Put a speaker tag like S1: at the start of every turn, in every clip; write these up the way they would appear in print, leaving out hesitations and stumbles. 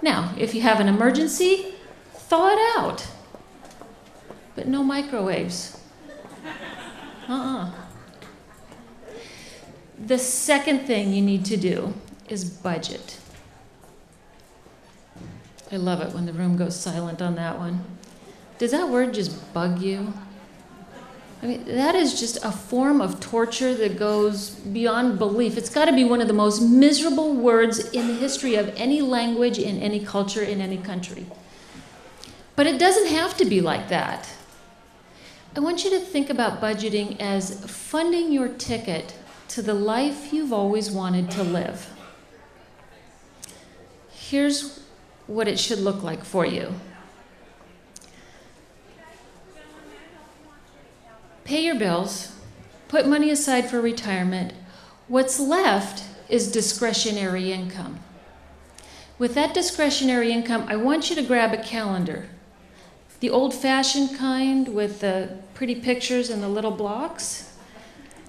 S1: Now, if you have an emergency, thaw it out. But no microwaves. The second thing you need to do is budget. I love it when the room goes silent on that one. Does that word just bug you? I mean, that is just a form of torture that goes beyond belief. It's got to be one of the most miserable words in the history of any language, in any culture, in any country. But it doesn't have to be like that. I want you to think about budgeting as funding your ticket to the life you've always wanted to live. Here's what it should look like for you. Pay your bills, put money aside for retirement. What's left is discretionary income. With that discretionary income, I want you to grab a calendar. The old-fashioned kind with the pretty pictures and the little blocks.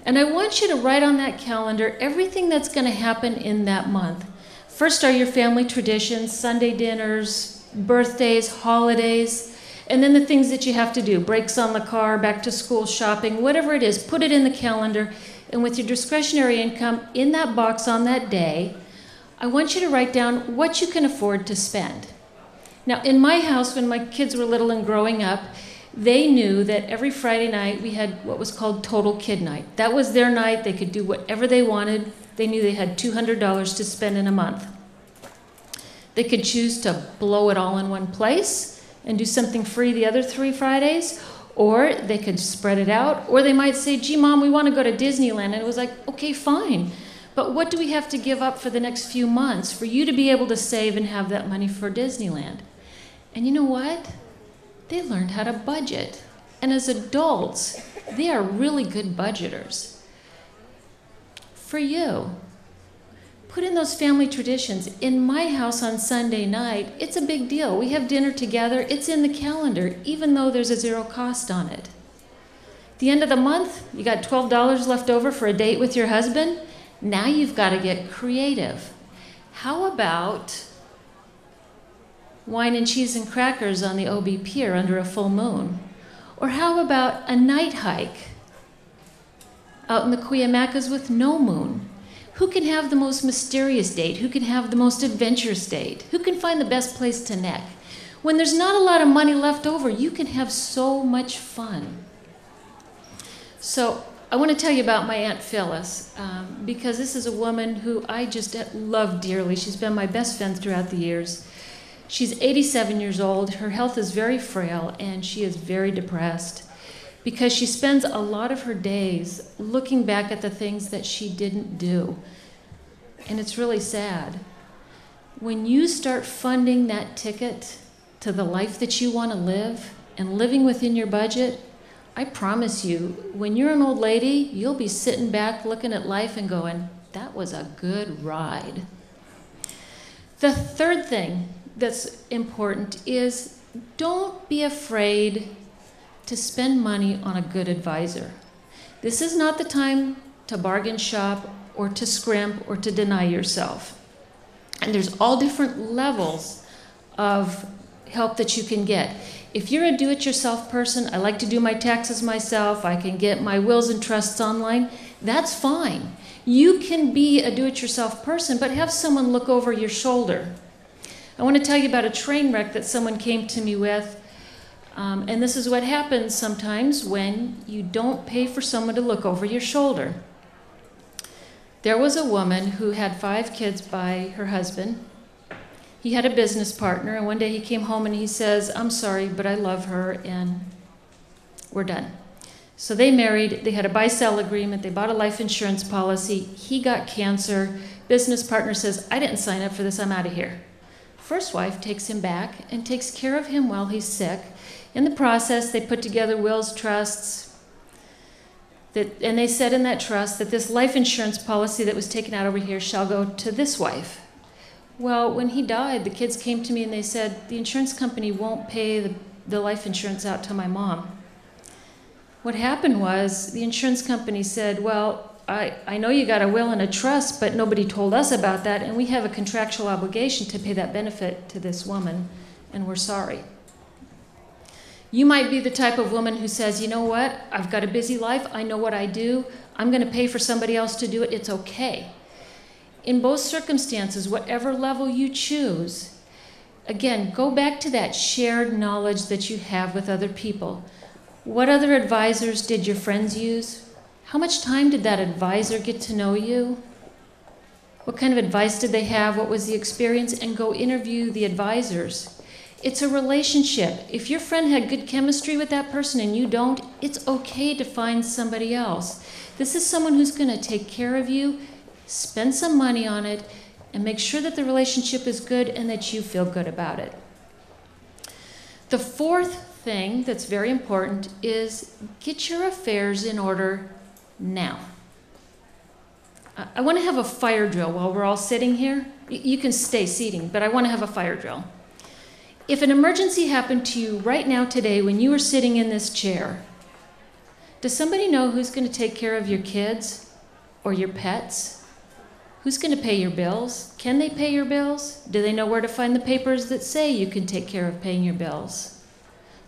S1: And I want you to write on that calendar everything that's going to happen in that month. First are your family traditions, Sunday dinners, birthdays, holidays, and then the things that you have to do, brakes on the car, back to school, shopping, whatever it is, put it in the calendar. And with your discretionary income in that box on that day, I want you to write down what you can afford to spend. Now, in my house, when my kids were little and growing up, they knew that every Friday night we had what was called Total Kid Night. That was their night. They could do whatever they wanted. They knew they had $200 to spend in a month. They could choose to blow it all in one place and do something free the other 3 Fridays, or they could spread it out, or they might say, gee, Mom, we want to go to Disneyland. And it was like, okay, fine. But what do we have to give up for the next few months for you to be able to save and have that money for Disneyland? And you know what? They learned how to budget. And as adults, they are really good budgeters. For you, put in those family traditions. In my house on Sunday night, it's a big deal. We have dinner together. It's in the calendar, even though there's a zero cost on it. At the end of the month, you got $12 left over for a date with your husband. Now you've got to get creative. How about wine and cheese and crackers on the OB Pier under a full moon? Or how about a night hike out in the Cuyamacas with no moon? Who can have the most mysterious date? Who can have the most adventurous date? Who can find the best place to neck? When there's not a lot of money left over, you can have so much fun. So I want to tell you about my Aunt Phyllis, because this is a woman who I just love dearly. She's been my best friend throughout the years. She's 87 years old. Her health is very frail, and she is very depressed because she spends a lot of her days looking back at the things that she didn't do. And it's really sad. When you start funding that ticket to the life that you want to live and living within your budget, I promise you, when you're an old lady, you'll be sitting back looking at life and going, that was a good ride. The third thing that's important is don't be afraid to spend money on a good advisor. This is not the time to bargain shop or to scrimp or to deny yourself. And there's all different levels of help that you can get. If you're a do-it-yourself person, I like to do my taxes myself, I can get my wills and trusts online, that's fine. You can be a do-it-yourself person, but have someone look over your shoulder. I want to tell you about a train wreck that someone came to me with. And this is what happens sometimes when you don't pay for someone to look over your shoulder. There was a woman who had 5 kids by her husband. He had a business partner, and one day he came home and he says, I'm sorry, but I love her, and we're done. So they married, they had a buy-sell agreement, they bought a life insurance policy, he got cancer, business partner says, I didn't sign up for this, I'm out of here. First wife takes him back and takes care of him while he's sick. In the process, they put together wills, trusts, and they said in that trust that this life insurance policy that was taken out over here shall go to this wife. Well, when he died, the kids came to me and they said, the insurance company won't pay the life insurance out to my mom. What happened was the insurance company said, well, I know you got a will and a trust, but nobody told us about that, and we have a contractual obligation to pay that benefit to this woman, and we're sorry. You might be the type of woman who says, you know what, I've got a busy life, I know what I do, I'm going to pay for somebody else to do it, it's okay. In both circumstances, whatever level you choose, again, go back to that shared knowledge that you have with other people. What other advisors did your friends use? How much time did that advisor get to know you? What kind of advice did they have? What was the experience? And go interview the advisors. It's a relationship. If your friend had good chemistry with that person and you don't, it's okay to find somebody else. This is someone who's going to take care of you, spend some money on it, and make sure that the relationship is good and that you feel good about it. The fourth thing that's very important is get your affairs in order now. I want to have a fire drill while we're all sitting here. You can stay seating, but I want to have a fire drill. If an emergency happened to you right now today when you were sitting in this chair, does somebody know who's going to take care of your kids or your pets? Who's going to pay your bills? Can they pay your bills? Do they know where to find the papers that say you can take care of paying your bills?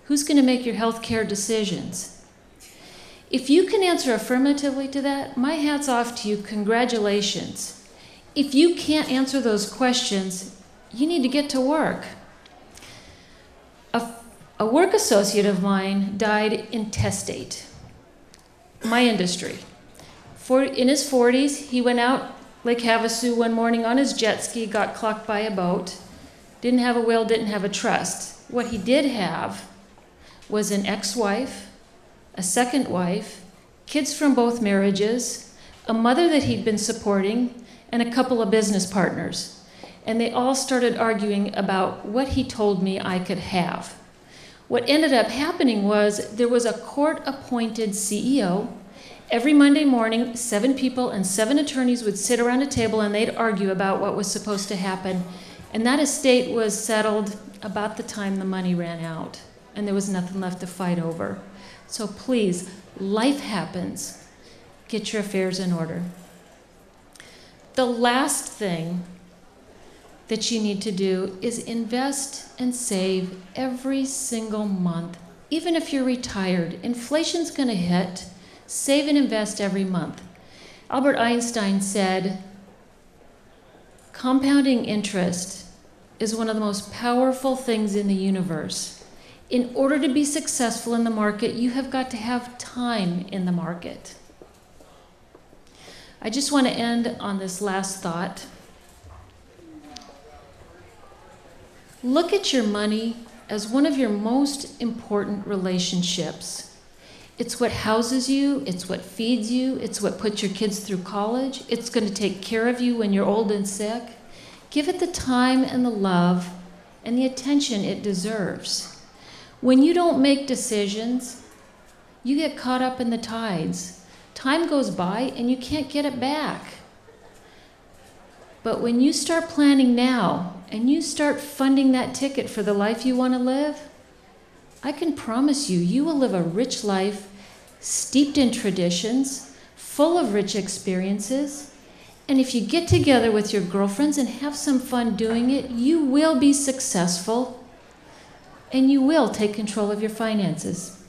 S1: Who's going to make your health care decisions? If you can answer affirmatively to that, my hat's off to you, congratulations. If you can't answer those questions, you need to get to work. A work associate of mine died intestate. My industry. In his 40s, he went out Lake Havasu one morning on his jet ski, got clocked by a boat, didn't have a will, didn't have a trust. What he did have was an ex-wife, a second wife, kids from both marriages, a mother that he'd been supporting, and a couple of business partners. And they all started arguing about what he told me I could have. What ended up happening was there was a court-appointed CEO. Every Monday morning, 7 people and 7 attorneys would sit around a table and they'd argue about what was supposed to happen. And that estate was settled about the time the money ran out. And there was nothing left to fight over. So please, life happens. Get your affairs in order. The last thing that you need to do is invest and save every single month. Even if you're retired, inflation's going to hit. Save and invest every month. Albert Einstein said, compounding interest is one of the most powerful things in the universe. In order to be successful in the market, you have got to have time in the market. I just want to end on this last thought. Look at your money as one of your most important relationships. It's what houses you, it's what feeds you, it's what puts your kids through college, it's going to take care of you when you're old and sick. Give it the time and the love and the attention it deserves. When you don't make decisions, you get caught up in the tides. Time goes by and you can't get it back. But when you start planning now and you start funding that ticket for the life you want to live, I can promise you, you will live a rich life, steeped in traditions, full of rich experiences. And if you get together with your girlfriends and have some fun doing it, you will be successful and you will take control of your finances.